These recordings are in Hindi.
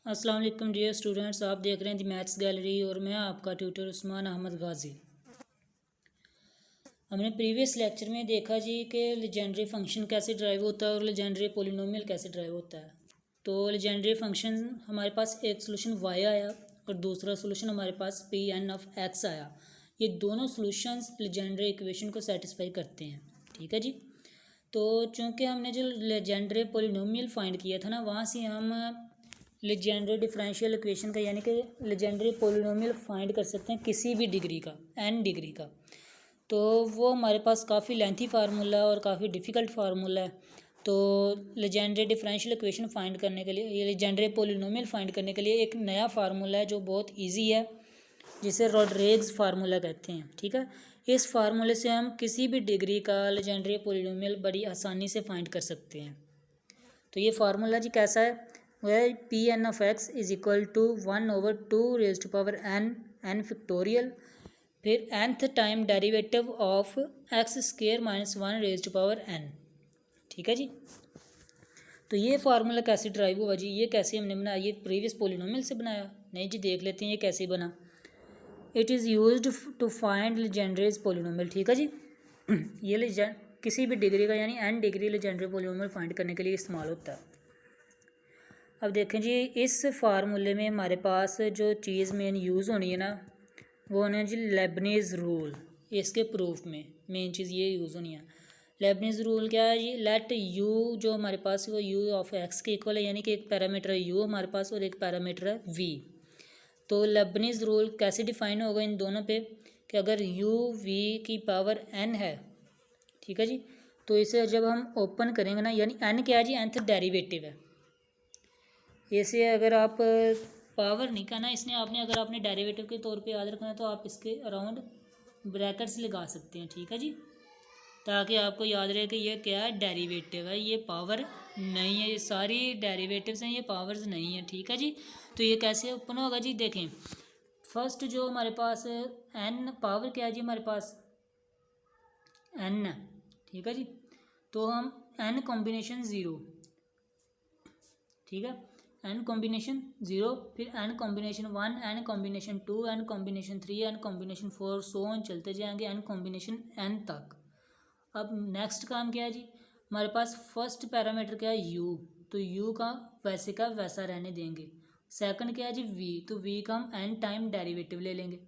अस्सलाम वालेकुम डियर स्टूडेंट्स, आप देख रहे हैं दी मैथ्स गैलरी और मैं आपका ट्यूटर उस्मान अहमद गाजी। हमने प्रीवियस लेक्चर में देखा जी कि लेजेंडरी फंक्शन कैसे ड्राइव होता है और लेजेंडरी पोलिनोमियल कैसे ड्राइव होता है। तो लेजेंडरी फंक्शन हमारे पास एक सोल्यूशन y आया और दूसरा सोल्यूशन हमारे पास Pn(x) आया। ये दोनों सोल्यूशंस लेजेंडरी इक्वेशन को सेटिस्फाई करते हैं। ठीक है जी। तो चूँकि हमने जो लेजेंडरी पोलिनोमियल फाइंड किया था ना, वहाँ से हम लेजेंडरी डिफरेंशियल इक्वेशन का यानी कि लेजेंडरी पोलिनोमियल फाइंड कर सकते हैं किसी भी डिग्री का, n डिग्री का। तो वो हमारे पास काफ़ी लेंथी फार्मूला है और काफ़ी डिफ़िकल्ट फार्मूला है। तो लेजेंडरी डिफरेंशियल इक्वेशन फाइंड करने के लिए, ये लेजेंडरी पोलिनोमियल फाइंड करने के लिए एक नया फार्मूला है जो बहुत ईजी है, जिसे रॉड्रिग्स फार्मूला कहते हैं। ठीक है, इस फार्मूले से हम किसी भी डिग्री का लेजेंडरी पोलिनोमियल बड़ी आसानी से फाइंड कर सकते हैं। तो ये फार्मूला जी कैसा है, वह Pn(x) is equal to 1/2 raise to power n factorial, फिर nth time derivative of x square minus 1 raise to power n। ठीक है जी। तो ये फार्मूला कैसे ड्राइव हुआ जी, ये कैसे हमने बनाया, ये प्रीवियस पोलिनोमियल से बनाया? नहीं जी, देख लेते हैं ये कैसे बना। It is used to find Legendre's polynomial. ठीक है जी। ये किसी भी डिग्री का यानी n degree legendary polynomial find करने के लिए इस्तेमाल होता है। अब देखें जी, इस फार्मूले में हमारे पास जो चीज़ मेन यूज़ होनी है ना, वो होना है जी लेबनीज़ रूल। इसके प्रूफ में मेन चीज़ ये यूज़ होनी है। लेबनीज़ रूल क्या है जी, लेट यू जो हमारे पास वो यू ऑफ एक्स के इक्वल है, यानी कि एक पैरामीटर है यू हमारे पास और एक पैरामीटर है वी। तो लेबनीज़ रूल कैसे डिफाइन होगा इन दोनों पे, कि अगर यू वी की पावर n है, ठीक है जी, तो इसे जब हम ओपन करेंगे ना, यानी n क्या है जी, nth डेरिवेटिव है। ऐसे अगर आप पावर नहीं करना इसने आपने, अगर आपने डेरिवेटिव के तौर पे याद रखना है तो आप इसके अराउंड ब्रैकेट्स लगा सकते हैं। ठीक है जी, ताकि आपको याद रहे कि ये क्या है, डेरिवेटिव है, ये पावर नहीं है, ये सारी डेरिवेटिव्स हैं, ये पावर्स नहीं है। ठीक है जी। तो ये कैसे ओपन होगा जी, देखें फर्स्ट जो हमारे पास n पावर क्या है जी, हमारे पास n है। ठीक है जी। तो हम n कॉम्बिनेशन ज़ीरो, ठीक है, n कॉम्बिनेशन ज़ीरो, फिर n combination 1, n combination 2, n combination 3, n combination 4, so on चलते जाएंगे n कॉम्बिनेशन n तक। अब नेक्स्ट काम क्या है जी, हमारे पास फर्स्ट पैरामीटर क्या है u, तो u का वैसे का वैसा रहने देंगे। सेकंड क्या है जी v, तो v का हम n टाइम डेरिवेटिव ले लेंगे।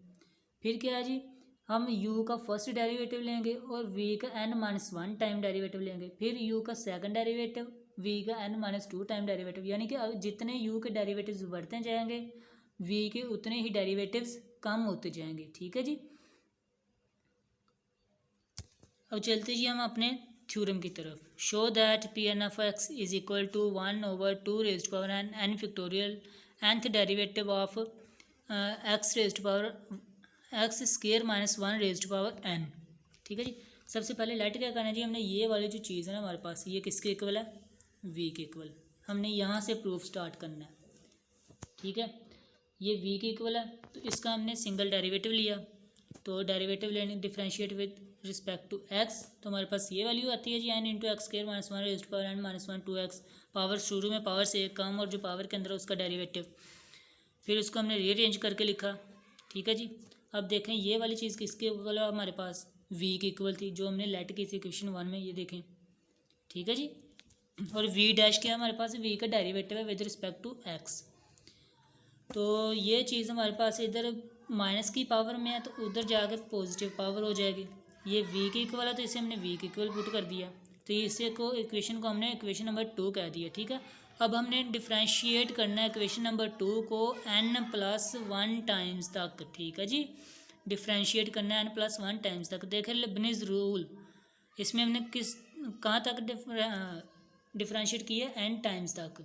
फिर क्या है जी, हम u का फर्स्ट डेरिवेटिव लेंगे और v का n-1 टाइम डेरिवेटिव लेंगे। फिर u का सेकंड डेरिवेटिव, v का n-2 टाइम डेरिवेटिव, यानी कि जितने u के डेरिवेटिव्स बढ़ते जाएंगे v के उतने ही डेरिवेटिव्स कम होते जाएंगे। ठीक है जी। अब चलते जी हम अपने थ्योरम की तरफ। Show that Pn(x) is equal to 1/2 raise to power n factorial nth derivative of x raise to power x square minus 1 raise to power n। ठीक है जी। सबसे पहले लेट क्या करना है जी, हमने ये वाली जो चीज़ है ना हमारे पास, ये किसके इक्वल है, v के इक्वल। हमने यहाँ से प्रूफ स्टार्ट करना है। ठीक है, ये v के इक्वल है, तो इसका हमने सिंगल डेरिवेटिव लिया। तो डेरिवेटिव लेने differentiate with respect to x, तो हमारे पास ये वैल्यू आती है जी n into x square minus 1 raise to power n-1 2x। Power शुरू में पावर से एक कम और जो पावर के अंदर है उसका डेरिवेटिव, फिर उसको हमने रीअरेंज करके लिखा। ठीक है जी। अब देखें ये वाली चीज़ किसके इक्वल है, हमारे पास v की इक्वल थी जो हमने लेट की थी इक्वेशन 1 में, ये देखें। ठीक है जी। और v डैश क्या है हमारे पास, v का डेरिवेटिव है विद रिस्पेक्ट टू x। तो ये चीज़ हमारे पास इधर माइनस की पावर में है, तो उधर जाकर पॉजिटिव पावर हो जाएगी। ये v के इक्वल है, तो इसे हमने v के इक्वल पुट कर दिया, तो इसे को इक्वेशन को हमने इक्वेशन नंबर 2 कह दिया। ठीक है, अब हमने डिफ्रेंशिएट करना है इक्वेशन नंबर 2 को n+1 टाइम्स तक। ठीक है जी, डिफ्रेंशिएट करना है n+1 टाइम्स तक। देखें लेबनीज़ रूल, इसमें हमने किस कहाँ तक डिफ्रेंशिएट किया, n टाइम्स तक।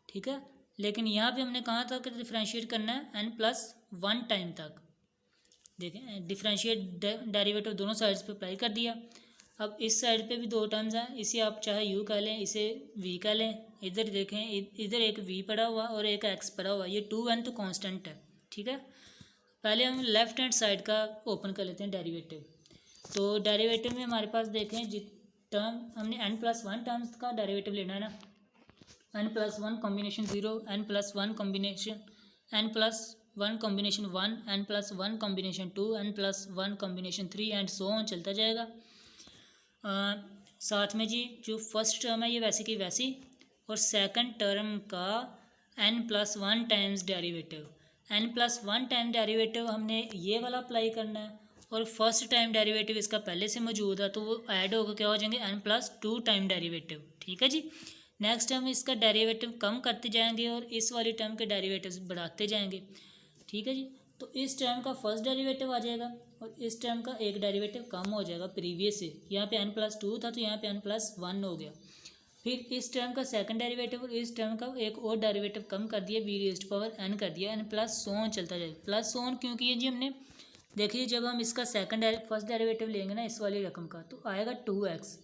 ठीक है, लेकिन यहाँ पे हमने कहाँ तक डिफ्रेंशिएट करना है, n+1 टाइम तक। देखें डिफ्रेंशिएट डेरिवेटिव दोनों साइड्स पे अप्लाई कर दिया। अब इस साइड पे भी दो टर्म्स हैं, इसे आप चाहे u कह लें, इसे v कह लें। इधर देखें, इधर एक v पड़ा हुआ और एक x पड़ा हुआ, ये 2n तो कांस्टेंट है। ठीक है, पहले हम लेफ्ट हैंड साइड का ओपन कर लेते हैं डेरिवेटिव। तो डेरिवेटिव में हमारे पास देखें जित टर्म हमने n+1 टर्म्स का डेरिवेटिव लेना है ना, n plus one combination zero, n plus one combination, n plus one combination one, n plus one combination two, n plus one combination three and so on चलता जाएगा। साथ में जी जो फर्स्ट टर्म है ये वैसे की वैसी, और सेकंड टर्म का n plus one times derivative, n plus one time derivative हमने ये वाला अप्लाई करना है, और फर्स्ट टाइम डेरिवेटिव इसका पहले से मौजूद है तो वो ऐड होकर क्या हो जाएंगे n plus two time derivative. ठीक है जी। नेक्स्ट हम इसका डेरिवेटिव कम करते जाएंगे और इस वाली टर्म के डेरिवेटिव्स बढ़ाते जाएंगे। ठीक है जी। तो इस टर्म का फर्स्ट डेरिवेटिव आ जाएगा और इस टर्म का एक डेरिवेटिव कम हो जाएगा प्रीवियस से, यहाँ पे एन प्लस टू था तो यहाँ पे एन प्लस वन हो गया। फिर इस टर्म का सेकंड डेरिवेटिव और इस टर्म का एक और डेरिवेटिव कम कर दिया, वी रेज़्ड पावर एन कर दिया, एन प्लस सोन चलता जाएगा। प्लस सोन क्यों किया जी हमने, देखिए जब हम इसका फर्स्ट डेरिवेटिव लेंगे ना इस वाली रकम का तो आएगा 2x।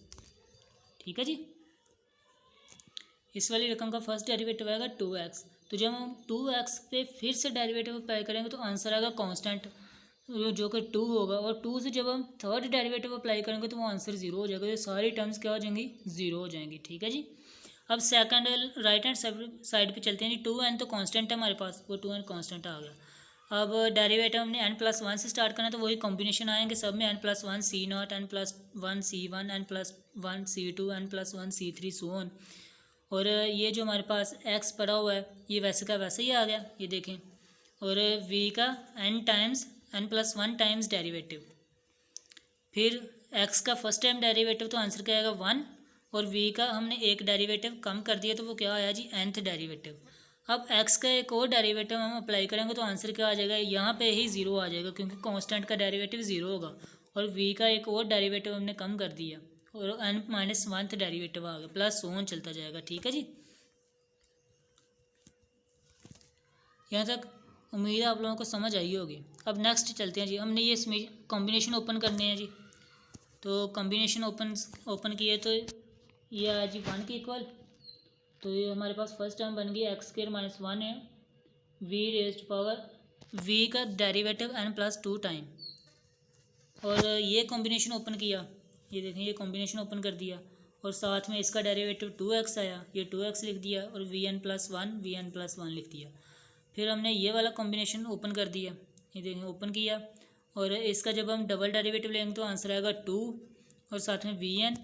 ठीक है जी। इस वाली रकम का फर्स्ट डेरिवेटिव आएगा 2x। तो जब हम 2x पे फिर से डेरिवेटिव अप्लाई करेंगे तो आंसर आएगा कांस्टेंट जो कि 2 होगा, और 2 से जब हम थर्ड डेरिवेटिव अप्लाई करेंगे तो वो आंसर 0 हो जाएगा। ये सारी टर्म्स क्या हो जाएंगी 0 हो जाएंगी। ठीक है जी। अब सेकंड राइट हैंड साइड पे चलते हैं जी। 2n तो कांस्टेंट है हमारे पास, वो 2n कांस्टेंट आ गया। अब डेरिवेटिव हमने n प्लस वन से स्टार्ट करना है तो वही कॉम्बिनेशन आएंगे सब में, n plus one c naught, n plus one c one, n plus one c two, n plus one c three so on. और ये जो हमारे पास x पड़ा हुआ है ये वैसे का वैसे ही आ गया, ये देखें। और v का n times n plus one times derivative, फिर x का फर्स्ट टाइम डेरिवेटिव तो आंसर क्या आएगा 1, और v का हमने एक डेरिवेटिव कम कर दिया तो वो क्या आया जी nth डेरिवेटिव। अब x का एक और डेरिवेटिव हम अप्लाई करेंगे तो आंसर क्या आ जाएगा, यहाँ पे ही 0 आ जाएगा क्योंकि कांस्टेंट का डेरिवेटिव 0 होगा, और v का एक और डेरिवेटिव हमने कम कर दिया और n माइनस वनथ डेरिवेटिव आ गया, प्लस सोन चलता जाएगा। ठीक है जी। यहाँ तक उम्मीद है आप लोगों को समझ आई होगी। अब नेक्स्ट चलते हैं जी। हमने ये इसमें कॉम्बिनेशन ओपन करने हैं जी। तो कॉम्बिनेशन ओपन किए तो ये आया जी 1 के इक्वल। तो ये हमारे पास फर्स्ट टर्म बन गई एक्स स्क्वायर माइनस वन है, वी रेज्ड पावर वी का derivative n plus two time, और ये कॉम्बिनेशन ओपन किया, ये देखें ये कॉम्बिनेशन ओपन कर दिया, और साथ में इसका डेरिवेटिव 2x आया, ये 2x लिख दिया, और vn प्लस वन लिख दिया। फिर हमने ये वाला कॉम्बिनेशन ओपन कर दिया, ये देखें ओपन किया, और इसका जब हम डबल डेरिवेटिव लेंगे तो आंसर आएगा 2, और साथ में vn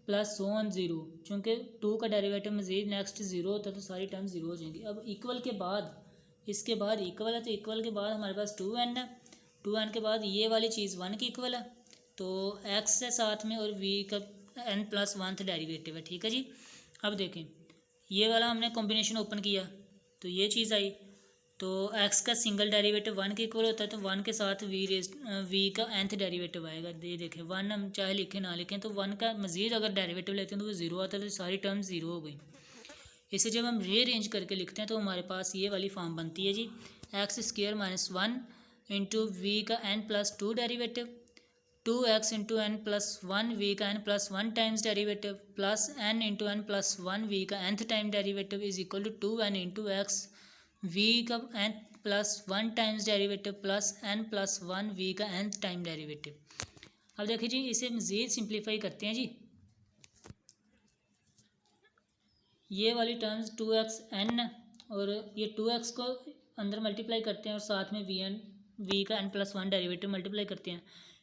प्लस सो ऑन 0, चूँकि 2 का डेरिवेटिव मज़ीद नेक्स्ट 0 होता है तो सारी टर्म 0 हो जाएंगी। अब इक्वल के बाद इसके बाद इक्वल है तो इक्वल के बाद हमारे पास 2n है, 2n के बाद ये वाली चीज़ 1 की इक्वल है तो x से साथ में और v का n प्लस वनथ डेरिवेटिव है। ठीक है जी। अब देखें ये वाला हमने कॉम्बिनेशन ओपन किया तो ये चीज़ आई, तो x का सिंगल डेरिवेटिव 1 के इक्वल होता है तो 1 के साथ v का nth डेरिवेटिव आएगा। ये देखें 1 हम चाहे लिखें ना लिखें तो 1 का मज़ीद अगर डेरिवेटिव लेते हैं तो वो 0 आता है, तो सारी टर्म 0 हो गई। इसे जब हम रीअरेंज करके लिखते हैं तो हमारे पास ये वाली फॉर्म बनती है जी, X square minus one into V का n plus two derivative, 2x into N plus one V का n plus one times derivative plus n into N plus one V का nth time derivative is equal to 2n into X V का n plus one times derivative plus n plus one V का nth टाइम डेरीवेटिव। अब देखिए जी इसे मज़ीद सिंप्लीफाई करते हैं जी, ये वाली टर्म्स 2xn और ये 2x को अंदर मल्टीप्लाई करते हैं और साथ में v का n plus one derivative multiply करते हैं,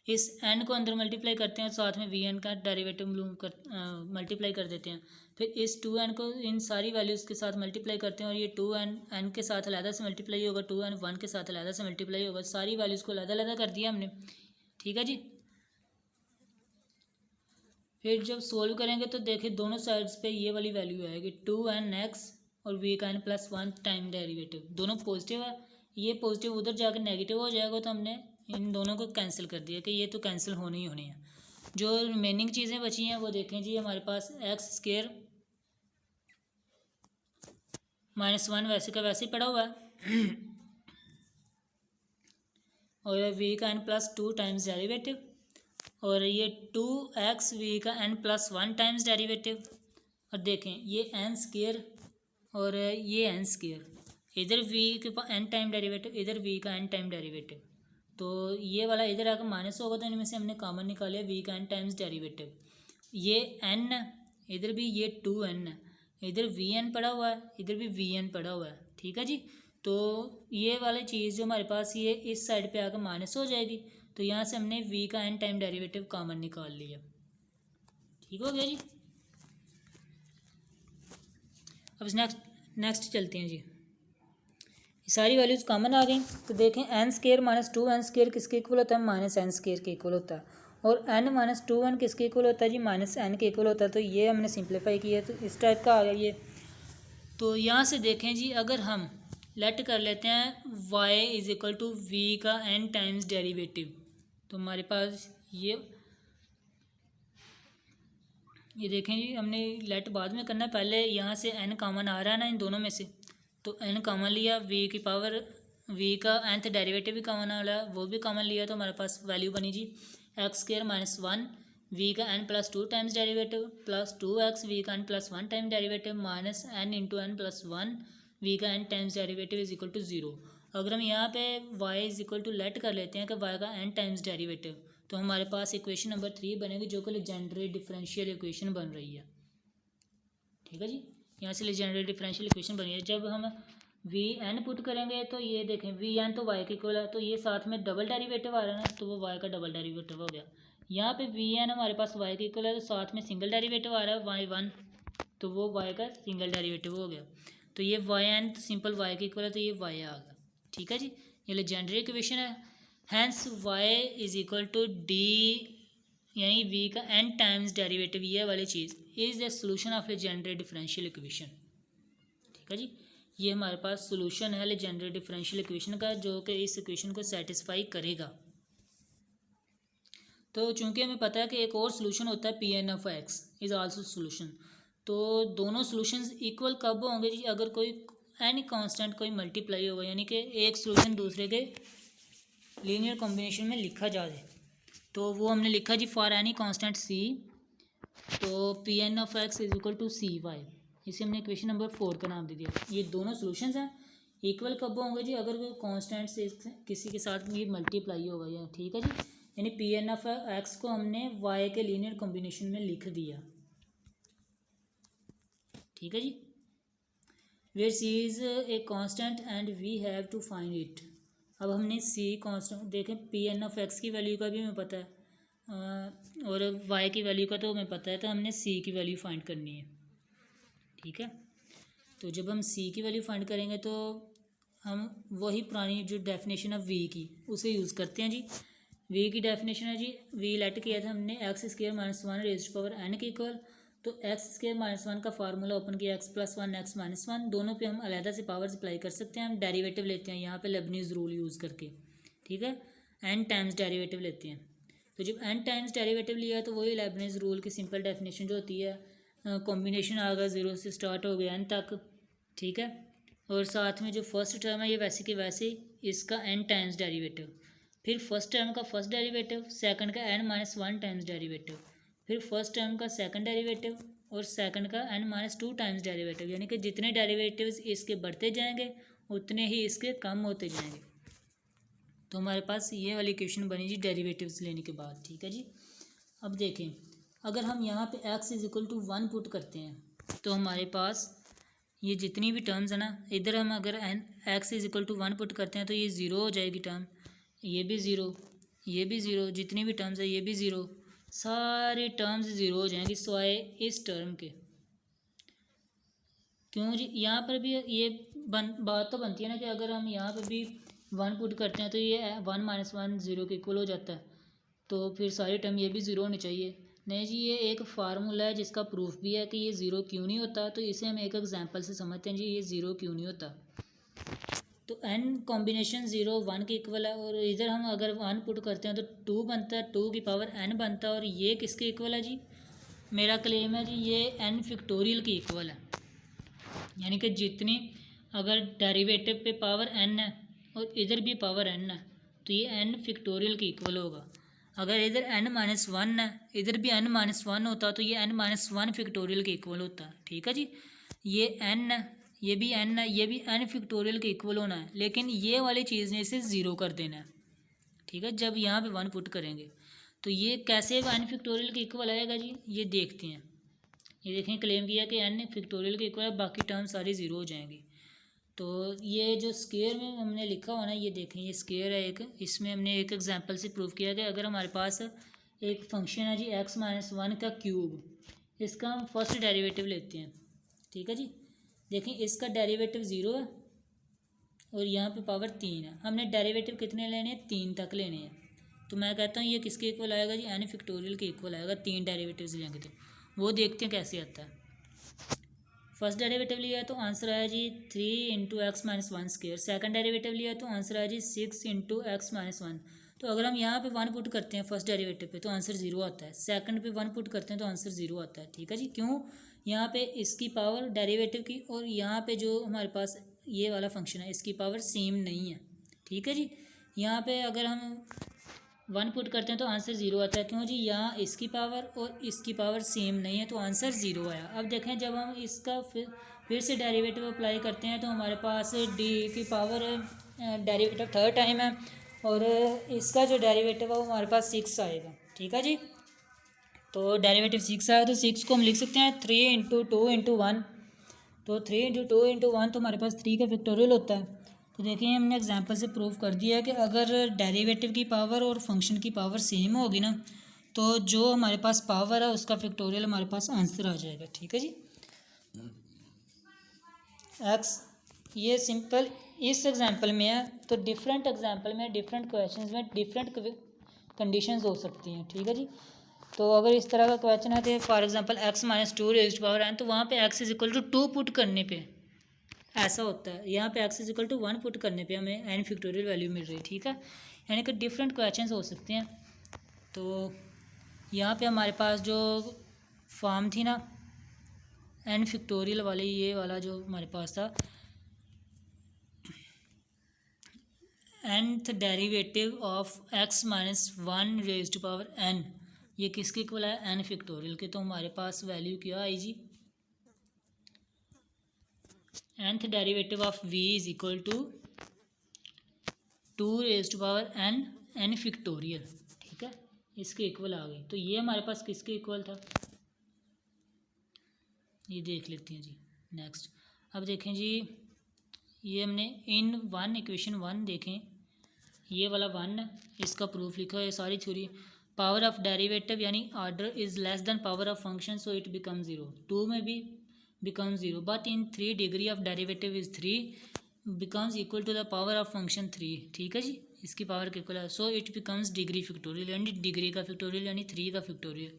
इस n को अंदर मल्टीप्लाई करते हैं और साथ में vn का डेरिवेटिव मल्टीप्लाई कर देते हैं। फिर इस 2n को इन सारी वैल्यूज़ के साथ मल्टीप्लाई करते हैं और ये 2n n के साथ अलहदा से मल्टीप्लाई होगा, 2n 1 के साथ अलहदा से मल्टीप्लाई होगा, सारी वैल्यूज़ को अलग-अलग कर दिया हमने। ठीक है जी। फिर जब सोल्व करेंगे तो देखिए दोनों साइड्स पे ये वाली वैल्यू आएगी 2nx और v का n plus one time derivative, दोनों पॉजिटिव है, ये पॉजिटिव उधर जाकर नेगेटिव हो जाएगा तो हमने इन दोनों को कैंसिल कर दिया कि ये तो कैंसिल होनी ही होनी है। जो रिमेनिंग चीज़ें बची हैं वो देखें जी, हमारे पास एक्स स्क्वायर माइनस वन वैसे का वैसे ही पड़ा हुआ है और v का n plus two times derivative, और ये 2x v का n plus one times derivative, और देखें ये n स्क्वायर और ये n स्क्वायर, इधर v के पास n टाइम डेरिवेटिव, इधर v का n टाइम डेरिवेटिव, तो ये वाला इधर आकर माइनस होगा तो इनमें से हमने कॉमन निकाला v का n टाइम्स डेरिवेटिव, ये n इधर भी ये 2n है, इधर वी एन पड़ा हुआ है, इधर भी वी एन पड़ा हुआ है, ठीक है जी। तो ये वाली चीज़ जो हमारे पास ये इस साइड पे आकर माइनस हो जाएगी, तो यहाँ से हमने v का n टाइम डेरिवेटिव कॉमन निकाल लिया, ठीक हो गया जी। अब नेक्स्ट चलते हैं जी। सारी वैल्यूज़ कॉमन आ गई, तो देखें n square minus two n square किसके इक्वल होता है, माइनस एन स्केयर के इक्वल होता है। और एन माइनस टू एन किसके इक्वल होता है जी, माइनस एन के इक्वल होता है। तो ये हमने सिंप्लीफाई किया, तो इस टाइप का आ गया ये। तो यहाँ से देखें जी, अगर हम लेट कर लेते हैं y is equal to v का n टाइम्स डेरिवेटिव, तो हमारे पास ये देखें जी, हमने लेट बाद में करना है, पहले यहाँ से n कॉमन आ रहा है ना इन दोनों में से, तो n कॉमन लिया, v की पावर v का nth डेरिवेटिव भी कॉमन आ रहा है, वो भी कॉमन लिया, तो हमारे पास वैल्यू बनी जी X square minus one V का n plus two times derivative plus two X V का n plus one time derivative minus n into N plus one V का n times derivative is equal to zero. अगर हम यहाँ पे y is equal to let कर लेते हैं कि y का n टाइम्स डेरिवेटिव, तो हमारे पास इक्वेशन नंबर 3 बनेगी, जो कि लेजेंडरी डिफरेंशियल इक्वेशन बन रही है, ठीक है जी। यहाँ से लेजेंडरी डिफरेंशियल इक्वेशन बनी है। जब हम वी एन पुट करेंगे तो ये देखें वी एन तो वाई के इक्वल है, तो ये साथ में डबल डेरिवेटिव आ रहा है ना, तो वो वाई का डबल डेरिवेटिव हो गया। यहाँ पे वी एन हमारे पास वाई के इक्वल है, तो साथ में सिंगल डेरिवेटिव आ रहा है वाई वन, तो वो वाई का सिंगल डेरिवेटिव हो गया। तो ये वाई एन सिंपल वाई के इक्वल है, तो ये वाई आ गया, ठीक है जी। ये लेजेंडरी इक्वेशन है। Hence Y is equal to D, यानी v का n टाइम्स डेरिवेटिव, ये वाली चीज़ is the solution of Legendre differential equation, ठीक है जी। ये हमारे पास सोल्यूशन है लेजेंडरी डिफरेंशियल इक्वेशन का, जो कि इस इक्वेशन को सेटिस्फाई करेगा। तो चूंकि हमें पता है कि एक और सोल्यूशन होता है Pn of x is also solution, तो दोनों सोल्यूशंस इक्वल कब होंगे जी, अगर कोई एनी कांस्टेंट कोई मल्टीप्लाई होगा, यानी कि एक सोल्यूशन दूसरे के लीनियर कॉम्बिनेशन में लिखा जाए, तो वो हमने लिखा जी फॉर एनी कांस्टेंट c, तो Pn of x is equal to c y, इसे हमने इक्वेशन नंबर 4 का नाम दे दिया। ये दोनों सॉल्यूशंस हैं, इक्वल कब होंगे जी, अगर कोई कांस्टेंट से किसी के साथ ये मल्टीप्लाई होगा, या ठीक है जी, यानी Pn ऑफ x को हमने y के लीनियर कॉम्बिनेशन में लिख दिया, ठीक है जी। Where c is a constant and we have to find it. अब हमने c कांस्टेंट देखें, Pn ऑफ x की वैल्यू का भी हमें पता है और y की वैल्यू का तो हमें पता है, तो हमने c की वैल्यू फाइंड करनी है, ठीक है। तो जब हम c की वैल्यू फाइंड करेंगे, तो हम वही पुरानी जो डेफिनेशन है v की उसे यूज़ करते हैं जी। v की डेफिनेशन है जी, v लेट किया था हमने x square minus one raise to power n के इक्वल, तो एक्स स्क्वायर माइनस वन का फार्मूला ओपन किया, x plus one x minus one, दोनों पे हम अलहदा से पावर अप्लाई कर सकते हैं। हम डेरिवेटिव लेते हैं यहाँ पे लेबनीज़ रूल यूज़ करके, ठीक है, n टाइम्स डेरिवेटिव लेते हैं। तो जब n टाइम्स डेरिवेटिव लिया, तो वही लेबनीज़ रूल की सिंपल डेफिनेशन जो होती है, कॉम्बिनेशन आ गया, ज़ीरो से स्टार्ट हो गया n तक, ठीक है, और साथ में जो फर्स्ट टर्म है ये वैसे कि वैसे इसका n टाइम्स डेरिवेटिव, फिर फर्स्ट टर्म का फर्स्ट डेरिवेटिव, सेकंड का n minus one times derivative, फिर फर्स्ट टर्म का सेकंड डेरिवेटिव और सेकंड का n minus two times derivative, यानी कि जितने डेरिवेटिव्स इसके बढ़ते जाएंगे उतने ही इसके कम होते जाएंगे। तो हमारे पास ये वाली इक्वेशन बनी जी डेरिवेटिव्स लेने के बाद, ठीक है जी। अब देखें, अगर हम यहाँ पे x is equal to one put करते हैं, तो हमारे पास ये जितनी भी टर्म्स है ना, इधर हम अगर x is equal to one put करते हैं, तो ये ज़ीरो हो जाएगी टर्म, ये भी ज़ीरो, ये भी ज़ीरो, जितनी भी टर्म्स है ये भी ज़ीरो, सारी टर्म्स ज़ीरो हो जाएंगी सिवाय इस टर्म के। क्यों जी, यहाँ पर भी ये बात तो बनती है ना कि अगर हम यहाँ पर भी वन पुट करते हैं, तो ये वन माइनस वन ज़ीरो के इक्वल हो जाता है, तो फिर सारी टर्म ये भी ज़ीरो होनी चाहिए। नहीं जी, ये एक फार्मूला है जिसका प्रूफ भी है कि ये ज़ीरो क्यों नहीं होता, तो इसे हम एक एग्जांपल से समझते हैं जी, ये ज़ीरो क्यों नहीं होता। तो n कॉम्बिनेशन ज़ीरो वन के इक्वल है, और इधर हम अगर वन पुट करते हैं तो टू बनता है, टू की पावर n बनता है, और ये किसके इक्वल है जी, मेरा क्लेम है जी ये n फिक्टोरियल की इक्वल है, यानी कि जितनी अगर डेरिवेटिव पे पावर n है और इधर भी पावर n है, तो ये n फिक्टोरियल की इक्वल होगा। अगर इधर n माइनस वन है, इधर भी n माइनस वन होता, तो ये n माइनस वन फिक्टोरियल के इक्वल होता, ठीक है जी। ये n है, ये भी n है, ये भी n फिक्टोरियल के इक्वल होना है, लेकिन ये वाली चीज़ ने इसे ज़ीरो कर देना है, ठीक है। जब यहाँ पे वन पुट करेंगे, तो ये कैसे n फिक्टोरियल के इक्वल आएगा जी, ये देखते हैं। ये देखें क्लेम किया कि n फैक्टोरियल के इक्वल है, बाकी टर्म सारी ज़ीरो हो जाएंगी। तो ये जो स्केयर में हमने लिखा हुआ ना, ये देखें ये स्केयर है एक, इसमें हमने एक एग्जांपल से प्रूव किया कि अगर हमारे पास एक फंक्शन है जी x-1 का क्यूब, इसका हम फर्स्ट डेरिवेटिव लेते हैं, ठीक है जी। देखें इसका डेरिवेटिव ज़ीरो है और यहाँ पे पावर 3 है। हमने डेरिवेटिव कितने लेने हैं? 3 तक लेने हैं। तो मैं कहता हूँ ये किसके इक्वल आएगा जी? n फैक्टोरियल के इक्वल आएगा। 3 डेरिवेटिव्स लेंगे तो वो देखते हैं कैसे आता है। फर्स्ट डेरिवेटिव लिया है तो आंसर आया जी 3 into x minus one square. Second derivative लिया है तो आंसर आया जी 6 इंटू एक्स माइनस वन। तो अगर हम यहाँ पे 1 पुट करते हैं फर्स्ट डेरिवेटिव पे तो आंसर 0 आता है, सेकंड पे 1 पुट करते हैं तो आंसर 0 आता है, ठीक है जी। क्यों? यहाँ पे इसकी पावर डेरिवेटिव की और यहाँ पे जो हमारे पास ये वाला फंक्शन है इसकी पावर सेम नहीं है, ठीक है जी। यहाँ पे अगर हम 1 पुट करते हैं तो आंसर 0 आता है। क्यों जी? यहाँ इसकी पावर और इसकी पावर सेम नहीं है तो आंसर 0 आया। अब देखें जब हम इसका फिर से डेरिवेटिव अप्लाई करते हैं तो हमारे पास डी की पावर डेरिवेटिव थर्ड टाइम है और इसका जो डेरिवेटिव है वो हमारे पास 6 आएगा, ठीक है जी। तो डेरिवेटिव 6 आया तो 6 को हम लिख सकते हैं 3 इंटू 2 इंटू 1। तो 3 इंटू 2 इंटू 1 तो हमारे पास 3 का फैक्टोरियल होता है। तो देखिए हमने एग्जांपल से प्रूव कर दिया है कि अगर डेरिवेटिव की पावर और फंक्शन की पावर सेम होगी ना तो जो हमारे पास पावर है उसका फैक्टोरियल हमारे पास आंसर आ जाएगा, ठीक है जी। एक्स ये सिंपल इस एग्जांपल में है, तो डिफरेंट एग्जांपल में डिफरेंट क्वेश्चंस में डिफरेंट कंडीशंस हो सकती हैं, ठीक है जी। तो अगर इस तरह का क्वेश्चन है तो for example x minus two raised to power n, तो वहाँ पे x is equal to 2 put करने पे ऐसा होता है। यहाँ पे x is equal to 1 put करने पे हमें n फैक्टोरियल वैल्यू मिल रही है, ठीक है। यानी कि डिफरेंट क्वेश्चंस हो सकते हैं। तो यहाँ पे हमारे पास जो फॉर्म थी ना n फैक्टोरियल वाली, ये वाला जो हमारे पास था nth derivative of x minus one raise to power n, ये किसके इक्वल है? n फैक्टोरियल के। तो हमारे पास वैल्यू क्या आई जी? nth derivative of v is equal to 2 raise to power n factorial, ठीक है, इसके इक्वल आ गई। तो ये हमारे पास किसके इक्वल था ये देख लेते हैं जी। नेक्स्ट अब देखें जी, ये हमने इन वन इक्वेशन 1 देखें, ये वाला 1 इसका प्रूफ लिखा है सारी थ्योरी। पावर ऑफ डेरिवेटिव यानी order is less than power of function so it become 0। 2 में भी become 0 but in 3 degree of derivative is 3 becomes equal to the power of function 3, ठीक है जी, इसकी पावर के इक्वल है। So it becomes degree factorial यानी डिग्री का फैक्टोरियल यानी 3 का फैक्टोरियल।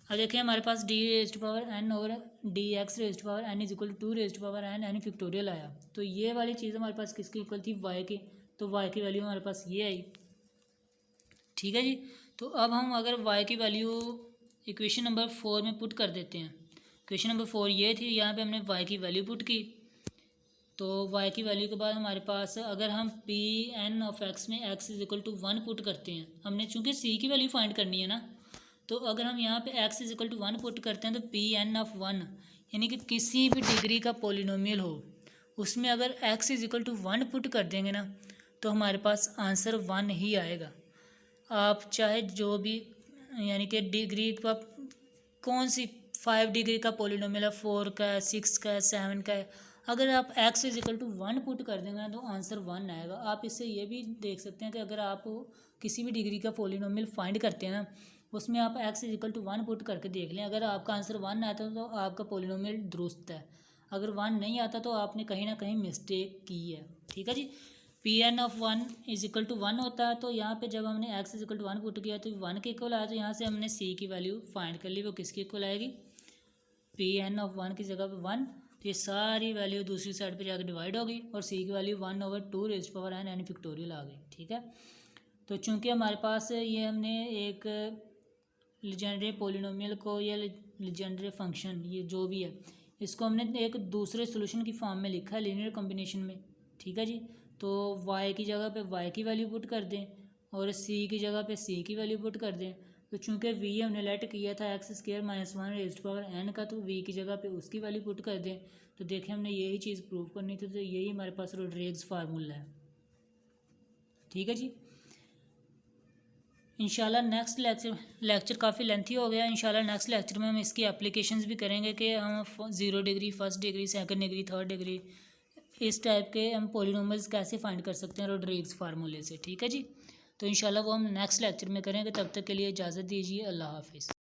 अब देखिए हमारे पास d raise to power n और d x raise to power n is equal to 2 raise to power n factorial आया। तो ये वाली चीज़ हमारे पास किसकी इक्वल थी? y की। तो y की वैल्यू हमारे पास ये आई, ठीक है जी। तो अब हम अगर y की वैल्यू इक्वेशन नंबर 4 में पुट कर देते हैं, इक्वेशन नंबर 4 ये थी, यहाँ पे हमने y की वैल्यू पुट की। तो y की वैल्यू के बाद हमारे पास अगर हम पी एन ऑफ x में x is equal to 1 put करते हैं, हमने चूँकि c की वैल्यू फाइंड करनी है ना, तो अगर हम यहाँ पे x is equal to 1 put करते हैं तो पी एन ऑफ 1 यानी कि किसी भी डिग्री का पोलिनोमियल हो उसमें अगर x is equal to 1 put कर देंगे ना तो हमारे पास आंसर 1 ही आएगा। आप चाहे जो भी यानी कि डिग्री का कौन सी 5 डिग्री का पोलिनोमियल है, 4 का है, 6 का है, 7 का है, अगर आप x is equal to 1 put कर देंगे ना तो आंसर 1 आएगा। आप इससे ये भी देख सकते हैं कि अगर आप किसी भी डिग्री का पोलिनोमियल फाइंड करते हैं ना उसमें आप x is equal to 1 put करके देख लें, अगर आपका आंसर 1 आता है तो आपका पोलिनोमियल दुरुस्त है, अगर 1 नहीं आता तो आपने कहीं ना कहीं मिस्टेक की है, ठीक है जी। P N of 1 is equal to 1 होता है, तो यहाँ पे जब हमने x is equal to 1 put किया तो 1 के इक्वल आया, तो यहाँ से हमने c की वैल्यू फाइंड कर ली, वो किसके इक्वल आएगी? पी एन ऑफ 1 की जगह पे 1, तो ये सारी वैल्यू दूसरी साइड पे जाकर डिवाइड होगी और c की value 1/2 raise to power n factorial आ गई, ठीक है। तो चूंकि हमारे पास ये हमने एक लीजेंड्रे पोलिनोमियल को या लीजेंड्रे फंक्शन ये जो भी है इसको हमने एक दूसरे सोल्यूशन की फॉर्म में लिखा है लीनियर कॉम्बिनेशन में, ठीक है जी। तो y की जगह पे y की वैल्यू पुट कर दें और c की जगह पे c की वैल्यू पुट कर दें। तो चूंकि v हमने लेट किया था x square minus 1 raise to power n का, तो v की जगह पे उसकी वैल्यू पुट कर दें। तो देखें हमने यही चीज़ प्रूव करनी थी, तो यही हमारे पास रोड्रिग्स फार्मूला है, ठीक है जी। इंशाल्लाह नेक्स्ट लेक्चर काफ़ी लेंथी हो गया। इंशाल्लाह नेक्स्ट लेक्चर में हम इसकी एप्लीकेशंस भी करेंगे कि हम 0 degree, first degree, second degree, third degree, इस टाइप के हम पॉलिनोमियल्स कैसे फाइंड कर सकते हैं रोड्रिग्स फार्मूले से। ठीक है जी, तो इंशाल्लाह वो हम नेक्स्ट लेक्चर में करेंगे। तब तक के लिए इजाज़त दीजिए। अल्लाह हाफिज़।